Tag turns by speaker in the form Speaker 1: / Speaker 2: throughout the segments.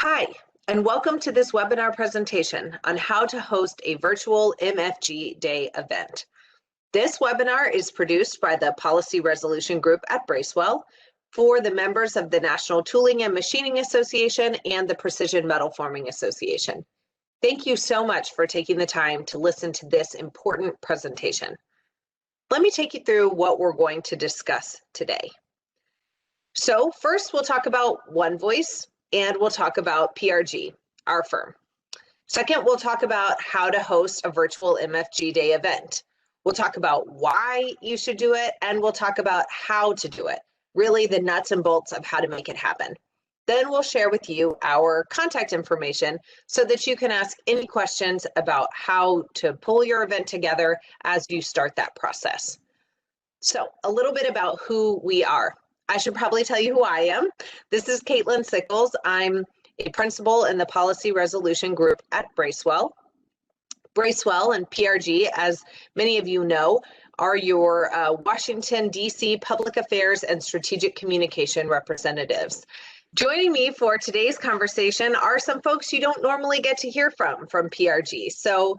Speaker 1: Hi, and welcome to this webinar presentation on how to host a virtual MFG Day event. This webinar is produced by the Policy Resolution Group at Bracewell for the members of the National Tooling and Machining Association and the Precision Metal Forming Association. Thank you so much for taking the time to listen to this important presentation. Let me take you through what we're going to discuss today. So first, we'll talk about One Voice, and we'll talk about PRG, our firm. Second, we'll talk about how to host a virtual MFG Day event. We'll talk about why you should do it, and we'll talk about how to do it, really the nuts and bolts of how to make it happen. Then we'll share with you our contact information so that you can ask any questions about how to pull your event together as you start that process. So a little bit about who we are. I should probably tell you who I am. This is Caitlin Sickles. I'm a principal in the Policy Resolution Group at Bracewell. Bracewell and PRG, as many of you know, are your Washington, D.C. public affairs and strategic communication representatives. Joining me for today's conversation are some folks you don't normally get to hear from PRG. So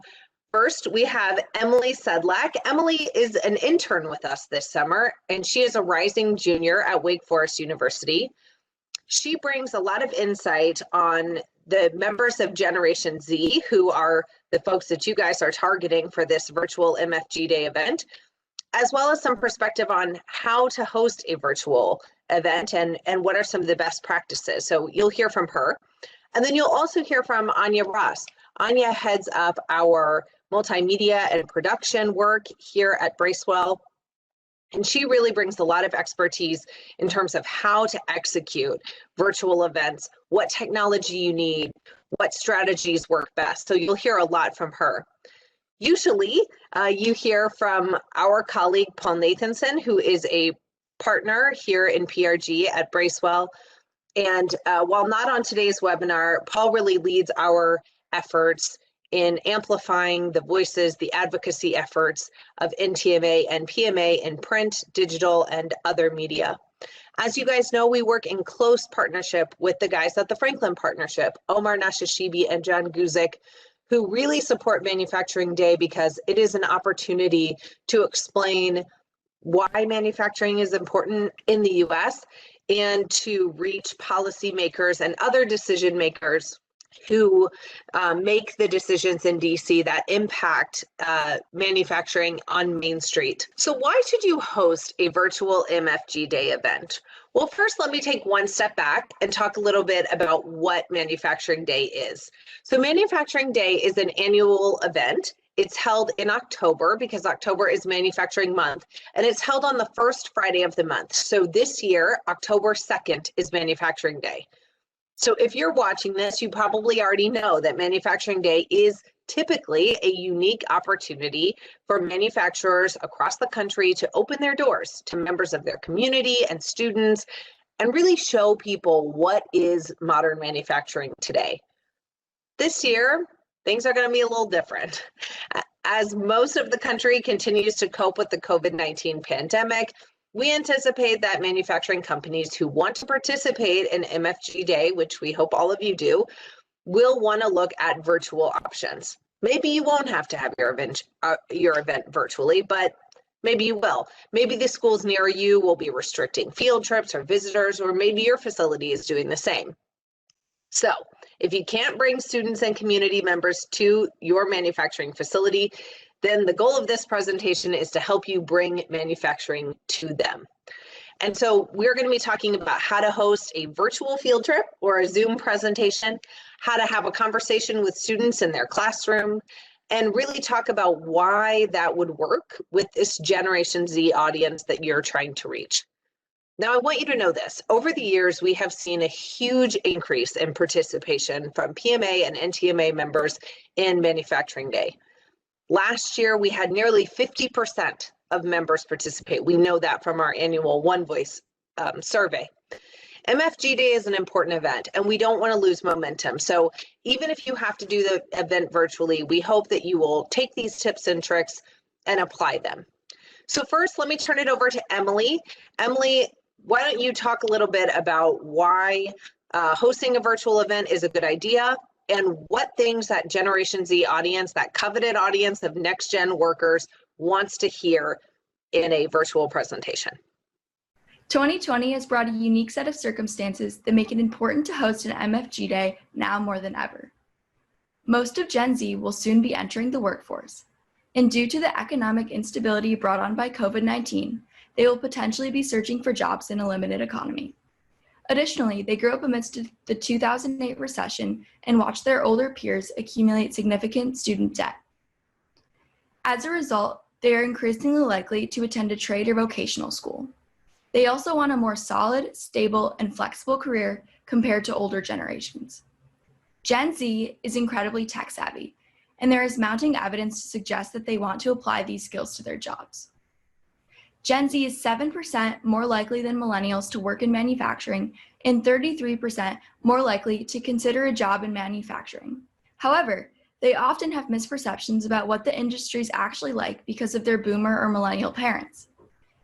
Speaker 1: first, we have Emily Sedlak. Emily is an intern with us this summer, and she is a rising junior at Wake Forest University. She brings a lot of insight on the members of Generation Z, who are the folks that you guys are targeting for this virtual MFG Day event, as well as some perspective on how to host a virtual event and what are some of the best practices. So you'll hear from her. And then you'll also hear from Anya Ross. Anya heads up our multimedia and production work here at Bracewell. And she really brings a lot of expertise in terms of how to execute virtual events, what technology you need, what strategies work best. So you'll hear a lot from her. Usually you hear from our colleague, Paul Nathanson, who is a partner here in PRG at Bracewell. And while not on today's webinar, Paul really leads our efforts in amplifying the voices, the advocacy efforts of NTMA and PMA in print, digital, and other media. As you guys know, we work in close partnership with the guys at the Franklin Partnership, Omar Nashashibi and John Guzik, who really support Manufacturing Day because it is an opportunity to explain why manufacturing is important in the US and to reach policymakers and other decision makers who make the decisions in DC that impact manufacturing on Main Street. So why should you host a virtual MFG Day event? Well, first, let me take one step back and talk a little bit about what Manufacturing Day is. So Manufacturing Day is an annual event. It's held in October because October is Manufacturing Month, and it's held on the first Friday of the month. So this year, October 2nd is Manufacturing Day. So if you're watching this, you probably already know that Manufacturing Day is typically a unique opportunity for manufacturers across the country to open their doors to members of their community and students and really show people what is modern manufacturing today. This year, things are going to be a little different. As most of the country continues to cope with the COVID-19 pandemic, we anticipate that manufacturing companies who want to participate in MFG Day, which we hope all of you do, will want to look at virtual options. Maybe you won't have to have your event virtually, but maybe you will. Maybe the schools near you will be restricting field trips or visitors, or maybe your facility is doing the same. So if you can't bring students and community members to your manufacturing facility, then the goal of this presentation is to help you bring manufacturing to them. And so we're going to be talking about how to host a virtual field trip or a Zoom presentation, how to have a conversation with students in their classroom, and really talk about why that would work with this Generation Z audience that you're trying to reach. Now, I want you to know this. Over the years, we have seen a huge increase in participation from PMA and NTMA members in Manufacturing Day. Last year, we had nearly 50% of members participate. We know that from our annual One Voice survey. MFG Day is an important event, and we don't want to lose momentum. So even if you have to do the event virtually, we hope that you will take these tips and tricks and apply them. So first, let me turn it over to Emily. Emily, why don't you talk a little bit about why hosting a virtual event is a good idea, and what things that Generation Z audience, that coveted audience of next gen workers, wants to hear in a virtual presentation.
Speaker 2: 2020 has brought a unique set of circumstances that make it important to host an MFG Day now more than ever. Most of Gen Z will soon be entering the workforce, and due to the economic instability brought on by COVID-19, they will potentially be searching for jobs in a limited economy. Additionally, they grew up amidst the 2008 recession and watched their older peers accumulate significant student debt. As a result, they are increasingly likely to attend a trade or vocational school. They also want a more solid, stable, and flexible career compared to older generations. Gen Z is incredibly tech savvy, and there is mounting evidence to suggest that they want to apply these skills to their jobs. Gen Z is 7% more likely than millennials to work in manufacturing and 33% more likely to consider a job in manufacturing. However, they often have misperceptions about what the industry is actually like because of their boomer or millennial parents.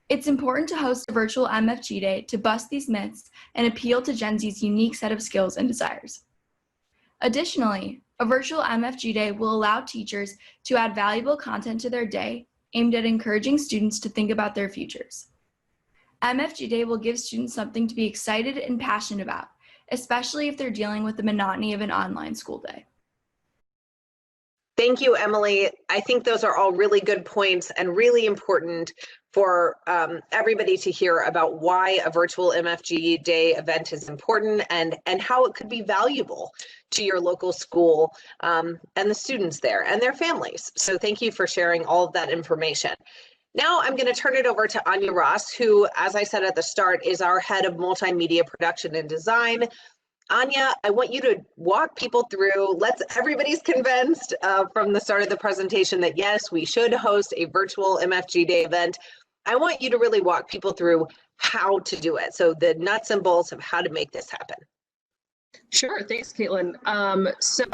Speaker 2: It's important to host a virtual MFG Day to bust these myths and appeal to Gen Z's unique set of skills and desires. Additionally, a virtual MFG Day will allow teachers to add valuable content to their day aimed at encouraging students to think about their futures. MFG Day will give students something to be excited and passionate about, especially if they're dealing with the monotony of an online school day.
Speaker 1: Thank you, Emily. I think those are all really good points and really important for everybody to hear about why a virtual MFG Day event is important and how it could be valuable to your local school and the students there and their families. So thank you for sharing all of that information. Now I'm going to turn it over to Anya Ross, who, as I said at the start, is our head of multimedia production and design. Anya, I want you to walk people through, everybody's convinced from the start of the presentation that yes, we should host a virtual MFG Day event. I want you to really walk people through how to do it. So the nuts and bolts of how to make this happen.
Speaker 3: Sure, thanks, Caitlin. So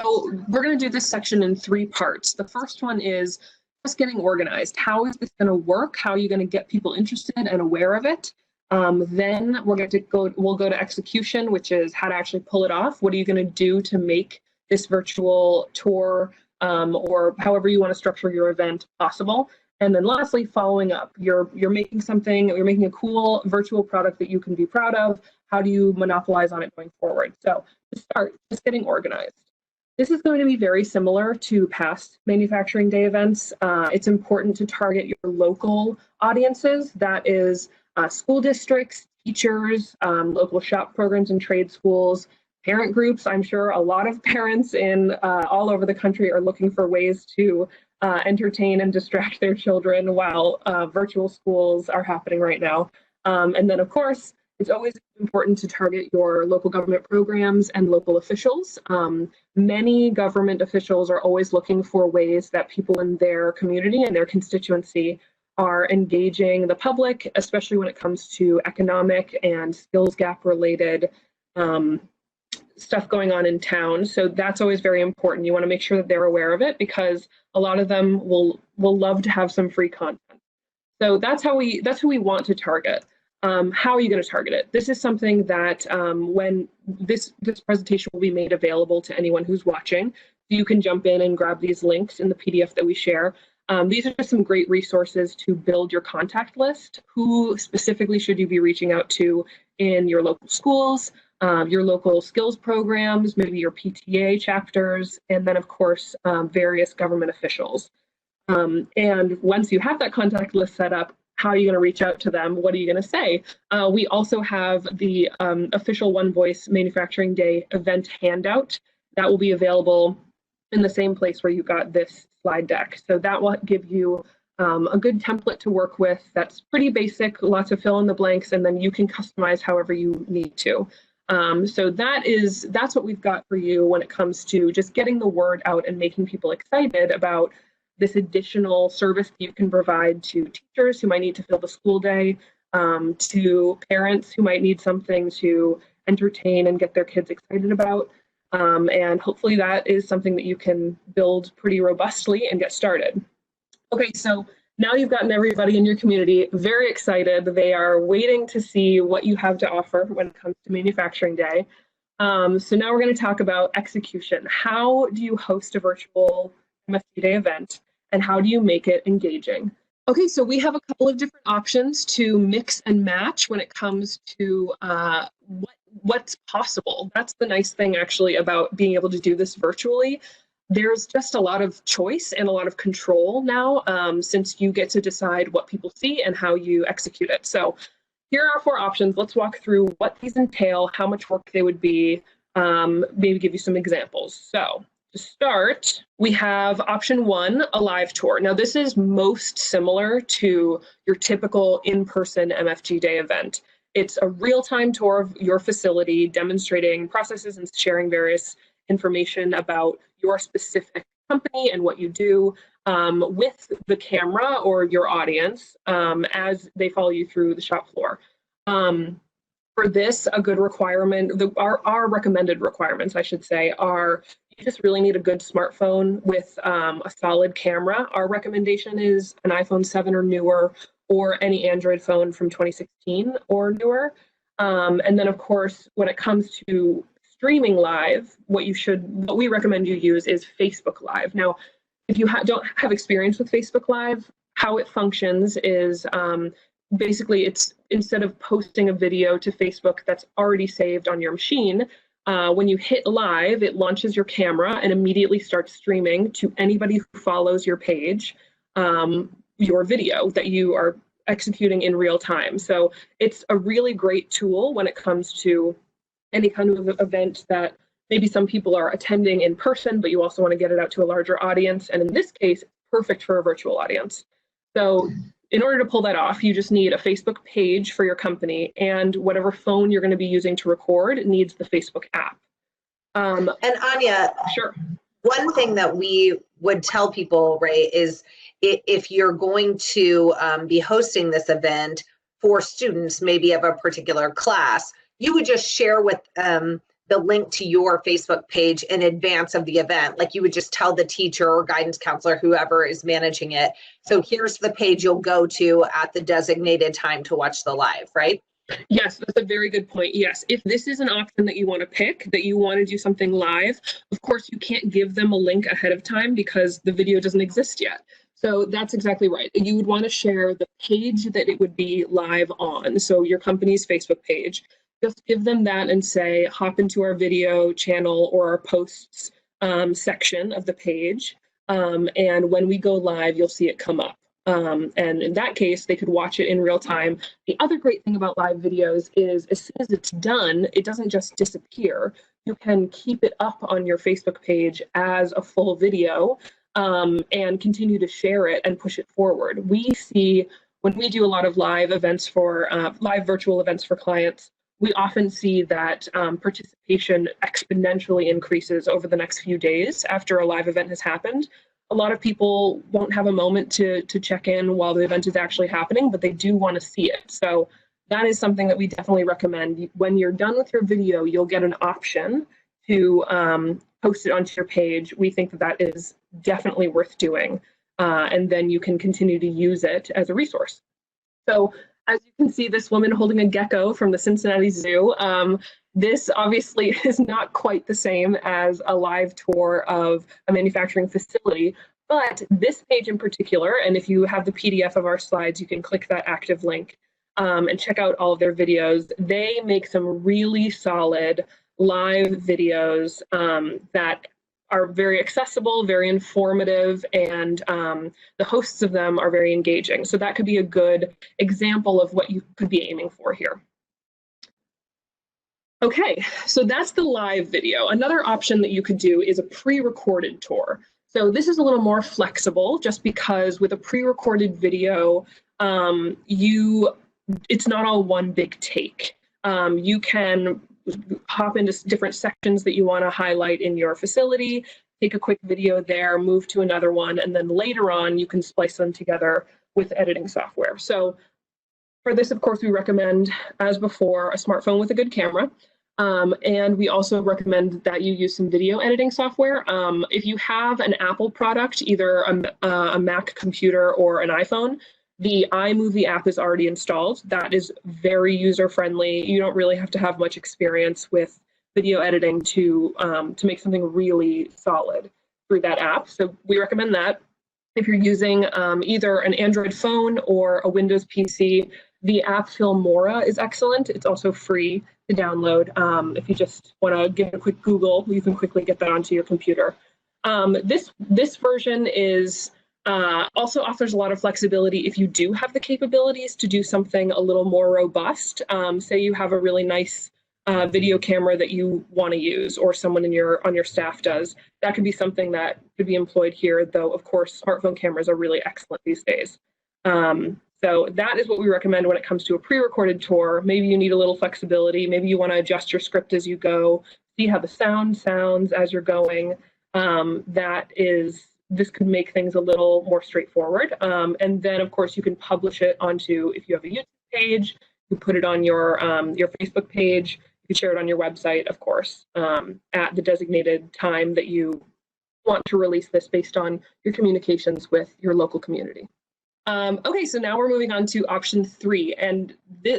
Speaker 3: we're going to do this section in 3 parts. The first one is just getting organized. How is this going to work? How are you going to get people interested and aware of it? Then we'll go to execution, which is how to actually pull it off. What are you going to do to make this virtual tour or however you want to structure your event possible? And then lastly, following up. You're making a cool virtual product that you can be proud of. How do you monopolize on it going forward? So to start, just getting organized. This is going to be very similar to past manufacturing day events. It's important to target your local audiences. That is school districts, teachers, local shop programs and trade schools, parent groups. I'm sure a lot of parents in all over the country are looking for ways to entertain and distract their children while virtual schools are happening right now. And then, of course, it's always important to target your local government programs and local officials. Many government officials are always looking for ways that people in their community and their constituency are engaging the public, especially when it comes to economic and skills gap related stuff going on in town. So that's always very important. You want to make sure that they're aware of it because a lot of them will love to have some free content. So that's who we want to target. How are you going to target it? This is something that when this presentation will be made available to anyone who's watching, you can jump in and grab these links in the PDF that we share. These are just some great resources to build your contact list. Who specifically should you be reaching out to in your local schools, your local skills programs, maybe your PTA chapters, and then of course, various government officials. And once you have that contact list set up, how are you going to reach out to them? What are you going to say? We also have the official One Voice Manufacturing Day event handout that will be available in the same place where you got this slide deck. So that will give you a good template to work with that's pretty basic, lots of fill in the blanks, and then you can customize however you need to. So that's what we've got for you when it comes to just getting the word out and making people excited about this additional service that you can provide to teachers who might need to fill the school day, to parents who might need something to entertain and get their kids excited about. And hopefully that is something that you can build pretty robustly and get started. Okay, so now you've gotten everybody in your community very excited. They are waiting to see what you have to offer when it comes to Manufacturing Day. So now we're going to talk about execution. How do you host a virtual MFG Day event, and how do you make it engaging? Okay, so we have a couple of different options to mix and match when it comes to what's possible. That's the nice thing actually about being able to do this virtually. There's just a lot of choice and a lot of control now, since you get to decide what people see and how you execute it. So here are 4 options. Let's walk through what these entail, how much work they would be, maybe give you some examples. So to start, we have option 1, a live tour. Now this is most similar to your typical in-person MFG Day event. It's a real-time tour of your facility, demonstrating processes and sharing various information about your specific company and what you do, with the camera or your audience, as they follow you through the shop floor. For this, a good requirement, our recommended requirements, I should say, are you just really need a good smartphone with a solid camera. Our recommendation is an iPhone 7 or newer, or any Android phone from 2016 or newer. And then, of course, when it comes to streaming live, what we recommend you use is Facebook Live. Now, if you don't have experience with Facebook Live, how it functions is basically it's instead of posting a video to Facebook that's already saved on your machine, when you hit live, it launches your camera and immediately starts streaming to anybody who follows your page, your video that you are executing in real time. So it's a really great tool when it comes to any kind of event that maybe some people are attending in person, but you also want to get it out to a larger audience. And in this case, perfect for a virtual audience. So in order to pull that off, you just need a Facebook page for your company, and whatever phone you're going to be using to record needs the Facebook app.
Speaker 1: And Anya,
Speaker 3: sure.
Speaker 1: One thing that we would tell people, right, is if you're going to be hosting this event for students, maybe of a particular class, you would just share with the link to your Facebook page in advance of the event. Like you would just tell the teacher or guidance counselor, whoever is managing it, so here's the page you'll go to at the designated time to watch the live, right?
Speaker 3: Yes, that's a very good point. Yes, if this is an option that you want to pick, that you want to do something live, of course you can't give them a link ahead of time because the video doesn't exist yet. So that's exactly right. You would want to share the page that it would be live on, so your company's Facebook page. Just give them that and say, hop into our video channel or our posts section of the page. And when we go live, you'll see it come up. And in that case, they could watch it in real time. The other great thing about live videos is as soon as it's done, it doesn't just disappear. You can keep it up on your Facebook page as a full video and continue to share it and push it forward. We see when we do a lot of live events for live virtual events for clients, we often see that participation exponentially increases over the next few days after a live event has happened. A lot of people won't have a moment to check in while the event is actually happening, but they do want to see it. So that is something that we definitely recommend. When you're done with your video, you'll get an option to post it onto your page. We think that that is definitely worth doing. And then you can continue to use it as a resource. So as you can see, this woman holding a gecko from the Cincinnati Zoo. This obviously is not quite the same as a live tour of a manufacturing facility, but this page in particular, and if you have the PDF of our slides, you can click that active link and check out all of their videos. They make some really solid live videos that are very accessible, very informative, and the hosts of them are very engaging. So that could be a good example of what you could be aiming for here. Okay, so that's the live video. Another option that you could do is a pre-recorded tour. So this is a little more flexible just because with a pre-recorded video, it's not all one big take. You can hop into different sections that you want to highlight in your facility, take a quick video there, move to another one, and then later on you can splice them together with editing software. So for this, of course, we recommend, as before, a smartphone with a good camera. And we also recommend that you use some video editing software. If you have an Apple product, either a Mac computer or an iPhone, the iMovie app is already installed. That is very user-friendly. You don't really have to have much experience with video editing to make something really solid through that app. So we recommend that. If you're using either an Android phone or a Windows PC, the app Filmora is excellent. It's also free to download. If you just want to give it a quick Google, you can quickly get that onto your computer. This version is also offers a lot of flexibility if you do have the capabilities to do something a little more robust. Say you have a really nice video camera that you want to use, or someone on your staff does. That could be something that could be employed here, though of course smartphone cameras are really excellent these days. So that is what we recommend when it comes to a pre-recorded tour. Maybe you need a little flexibility. Maybe you want to adjust your script as you go, see how the sound sounds as you're going. This could make things a little more straightforward. And then of course you can publish it onto, if you have a YouTube page, you put it on your Facebook page. You can share it on your website, of course, at the designated time that you want to release this based on your communications with your local community. Okay, so now we're moving on to option 3, and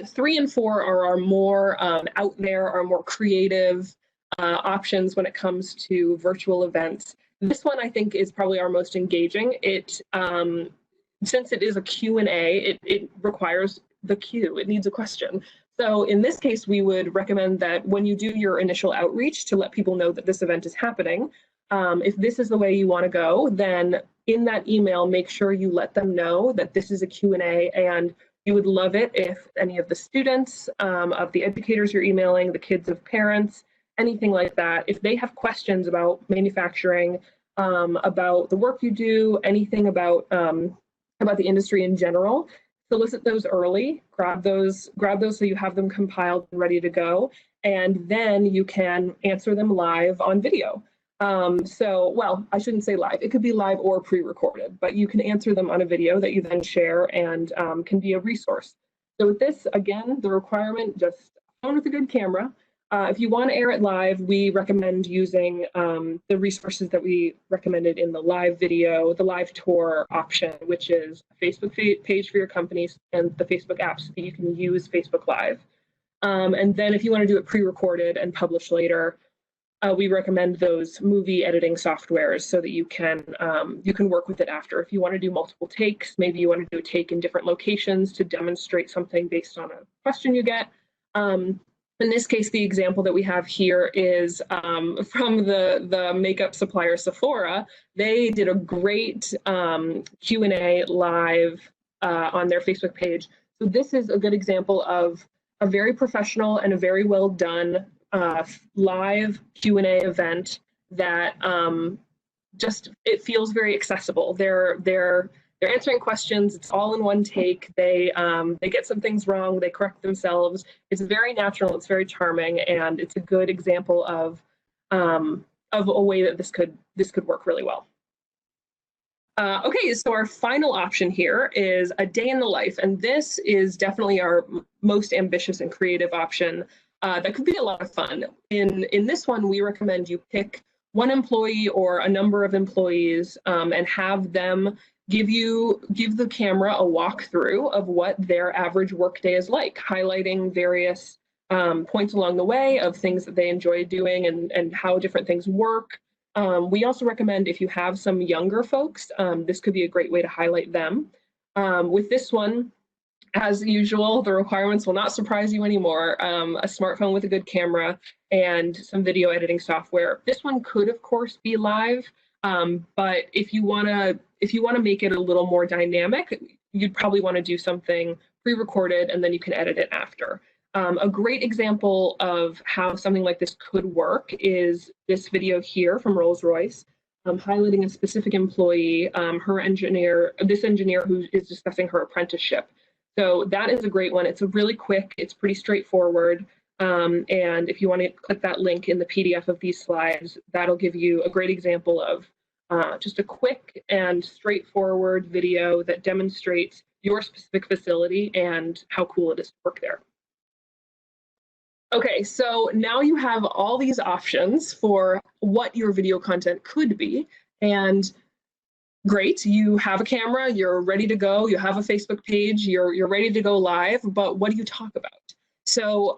Speaker 3: 3 and 4 are our more out there, our more creative options when it comes to virtual events. This one I think is probably our most engaging. Since it is a Q&A, it requires the Q. It needs a question. So in this case, we would recommend that when you do your initial outreach to let people know that this event is happening, if this is the way you want to go, then in that email, make sure you let them know that this is a Q&A, and you would love it if any of the students, of the educators you're emailing, the kids of parents, anything like that, if they have questions about manufacturing, about the work you do, anything about the industry in general, solicit those early, grab those so you have them compiled and ready to go, and then you can answer them live on video. Well, I shouldn't say live. It could be live or pre-recorded, but you can answer them on a video that you then share and can be a resource. So with this, again, the requirement, just phone with a good camera. If you want to air it live, we recommend using the resources that we recommended in the live video, the live tour option, which is a Facebook page for your companies and the Facebook app so that you can use Facebook Live. And then if you want to do it pre-recorded and publish later, we recommend those movie editing softwares so that you can work with it after. If you want to do multiple takes, maybe you want to do a take in different locations to demonstrate something based on a question you get. In this case, the example that we have here is from the makeup supplier Sephora. They did a great Q&A live on their Facebook page. So this is a good example of a very professional and a very well done live Q&A event that it feels very accessible. They're answering questions. It's all in one take. They get some things wrong. They correct themselves. It's very natural. It's very charming, and it's a good example of a way that this could work really well. Okay, so our final option here is a day in the life, and this is definitely our most ambitious and creative option. That could be a lot of fun. In this one, we recommend you pick one employee or a number of employees and have them give the camera a walkthrough of what their average workday is like, highlighting various points along the way of things that they enjoy doing and how different things work. We also recommend if you have some younger folks, this could be a great way to highlight them. With this one, as usual, the requirements will not surprise you anymore. A smartphone with a good camera and some video editing software. This one could, of course, be live, but if you want to make it a little more dynamic, you'd probably want to do something pre-recorded and then you can edit it after. A great example of how something like this could work is this video here from Rolls-Royce, highlighting a specific employee, this engineer who is discussing her apprenticeship. So that is a great one. It's a really quick, it's pretty straightforward. And if you want to click that link in the PDF of these slides, that'll give you a great example of just a quick and straightforward video that demonstrates your specific facility and how cool it is to work there. Okay, so now you have all these options for what your video content could be, and great, you have a camera, you're ready to go, you have a Facebook page, you're ready to go live, but what do you talk about? So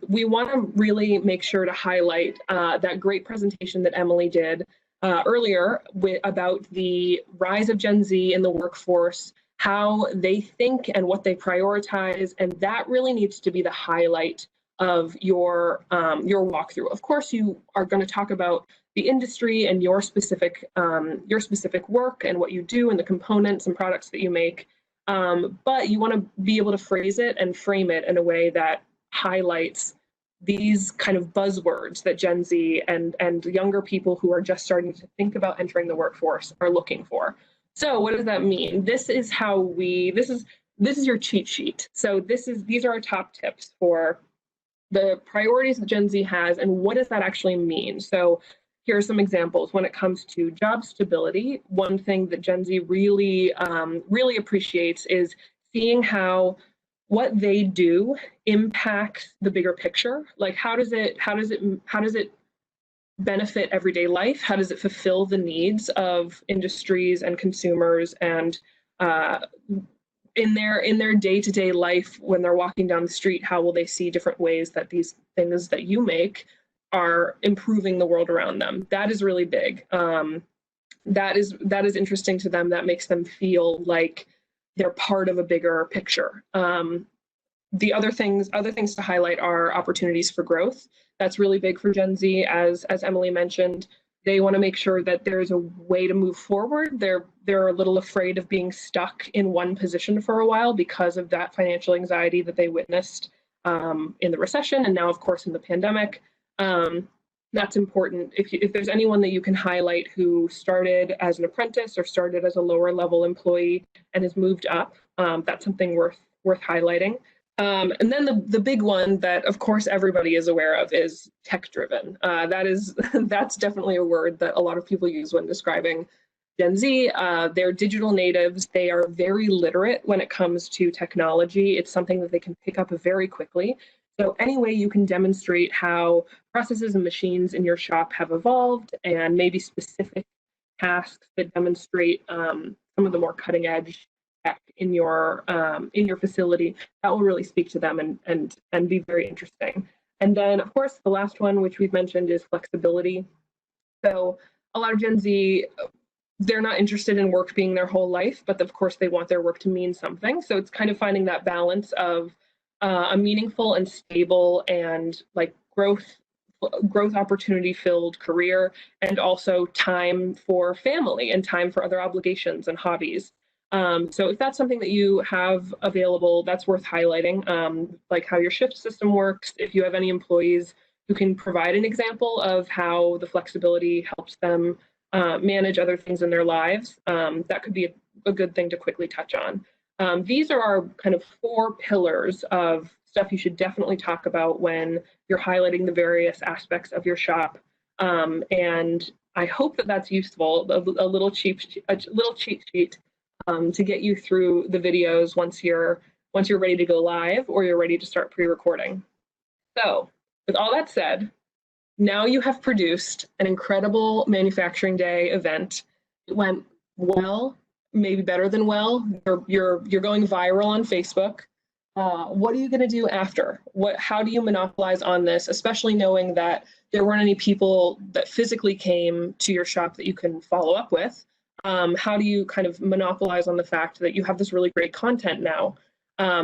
Speaker 3: we want to really make sure to highlight that great presentation that Emily did earlier about the rise of Gen Z in the workforce, how they think and what they prioritize, and that really needs to be the highlight of your walkthrough. Of course, you are going to talk about the industry and your specific work and what you do and the components and products that you make, but you want to be able to phrase it and frame it in a way that highlights these kind of buzzwords that Gen Z and younger people who are just starting to think about entering the workforce are looking for. So what does that mean? This is your cheat sheet. So these are our top tips for the priorities that Gen Z has and what does that actually mean. So here are some examples. When it comes to job stability, one thing that Gen Z really appreciates is seeing how what they do impacts the bigger picture. Like how does it benefit everyday life? How does it fulfill the needs of industries and consumers? And in their day-to-day life, when they're walking down the street, how will they see different ways that these things that you make are improving the world around them? That is really big. That is interesting to them. That makes them feel like they're part of a bigger picture. The other things to highlight are opportunities for growth. That's really big for Gen Z, as Emily mentioned. They want to make sure that there's a way to move forward. They're a little afraid of being stuck in one position for a while because of that financial anxiety that they witnessed in the recession and now, of course, in the pandemic. That's important. If there's anyone that you can highlight who started as an apprentice or started as a lower level employee and has moved up, that's something worth highlighting. And then the big one that, of course, everybody is aware of is tech-driven. That's definitely a word that a lot of people use when describing Gen Z. They're digital natives. They are very literate when it comes to technology. It's something that they can pick up very quickly. So any way you can demonstrate how processes and machines in your shop have evolved and maybe specific tasks that demonstrate some of the more cutting edge tech in your facility, that will really speak to them and be very interesting. And then, of course, the last one, which we've mentioned, is flexibility. So a lot of Gen Z, they're not interested in work being their whole life, but of course they want their work to mean something. So it's kind of finding that balance of a meaningful and stable and like growth opportunity filled career, and also time for family and time for other obligations and hobbies. So if that's something that you have available, that's worth highlighting, like how your shift system works. If you have any employees who can provide an example of how the flexibility helps them manage other things in their lives, that could be a good thing to quickly touch on. These are our kind of 4 pillars of stuff you should definitely talk about when you're highlighting the various aspects of your shop. And I hope that that's useful, a little cheat sheet to get you through the videos once you're ready to go live or you're ready to start pre-recording. So with all that said, now you have produced an incredible manufacturing day event. It went well, maybe better than well. You're going viral on Facebook. What are you going to do after? How do you monopolize on this, especially knowing that there weren't any people that physically came to your shop that you can follow up with? How do you kind of monopolize on the fact that you have this really great content now?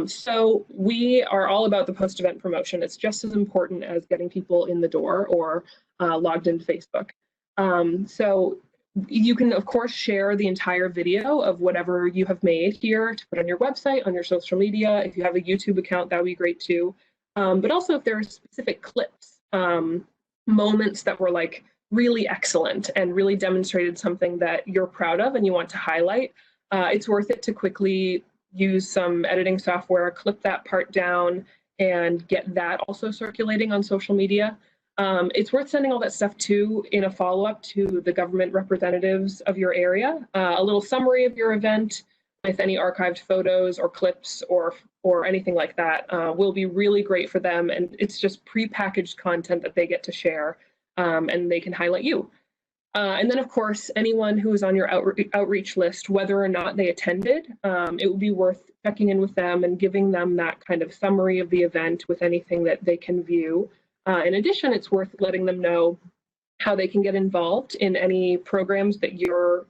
Speaker 3: So we are all about the post-event promotion. It's just as important as getting people in the door or logged into Facebook. So you can, of course, share the entire video of whatever you have made here to put on your website, on your social media. If you have a YouTube account, that would be great too. But also if there are specific clips, moments that were like really excellent and really demonstrated something that you're proud of and you want to highlight, it's worth it to quickly use some editing software, clip that part down, and get that also circulating on social media. It's worth sending all that stuff too in a follow-up to the government representatives of your area. A little summary of your event with any archived photos or clips or anything like that will be really great for them. And it's just pre-packaged content that they get to share, and they can highlight you. And then, of course, anyone who is on your outreach list, whether or not they attended, it would be worth checking in with them and giving them that kind of summary of the event with anything that they can view. In addition, it's worth letting them know how they can get involved in any programs that your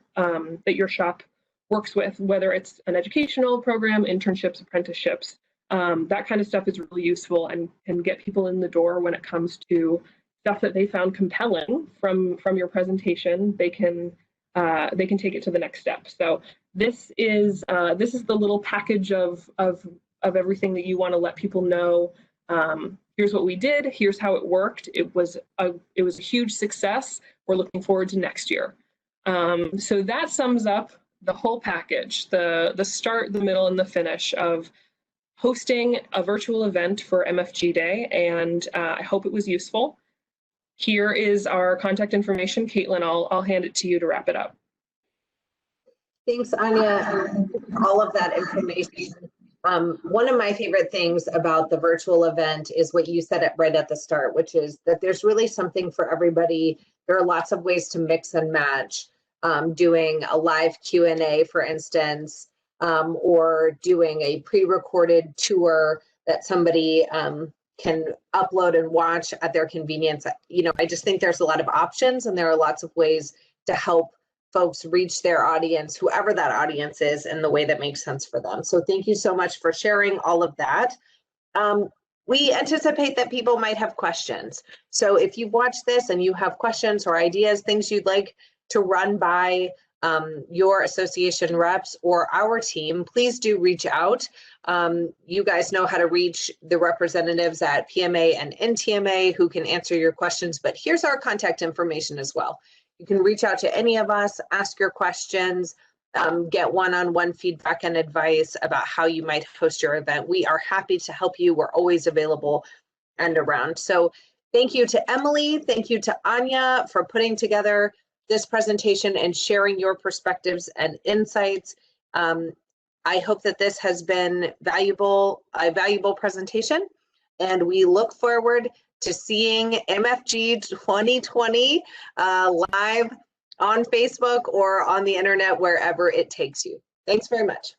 Speaker 3: shop works with, whether it's an educational program, internships, apprenticeships. That kind of stuff is really useful and can get people in the door when it comes to stuff that they found compelling from your presentation. They can take it to the next step. So this is the little package of everything that you want to let people know. Here's what we did. Here's how it worked. It was a huge success. We're looking forward to next year. So that sums up the whole package, the start, the middle, and the finish of hosting a virtual event for MFG Day, and I hope it was useful. Here is our contact information. Caitlin, I'll hand it to you to wrap it up.
Speaker 1: Thanks, Anya, for all of that information. One of my favorite things about the virtual event is what you said right at the start, which is that there's really something for everybody. There are lots of ways to mix and match, doing a live Q&A, for instance, or doing a pre-recorded tour that somebody can upload and watch at their convenience. You know, I just think there's a lot of options, and there are lots of ways to help folks reach their audience, whoever that audience is, in the way that makes sense for them. So thank you so much for sharing all of that. We anticipate that people might have questions. So if you've watched this and you have questions or ideas, things you'd like to run by your association reps or our team, please do reach out. You guys know how to reach the representatives at PMA and NTMA who can answer your questions, but here's our contact information as well. You can reach out to any of us, ask your questions, get one-on-one feedback and advice about how you might host your event. We are happy to help you. We're always available and around. So thank you to Emily. Thank you to Anya for putting together this presentation and sharing your perspectives and insights. I hope that this has been a valuable presentation, and we look forward to seeing MFG 2020 live on Facebook or on the internet, wherever it takes you. Thanks very much.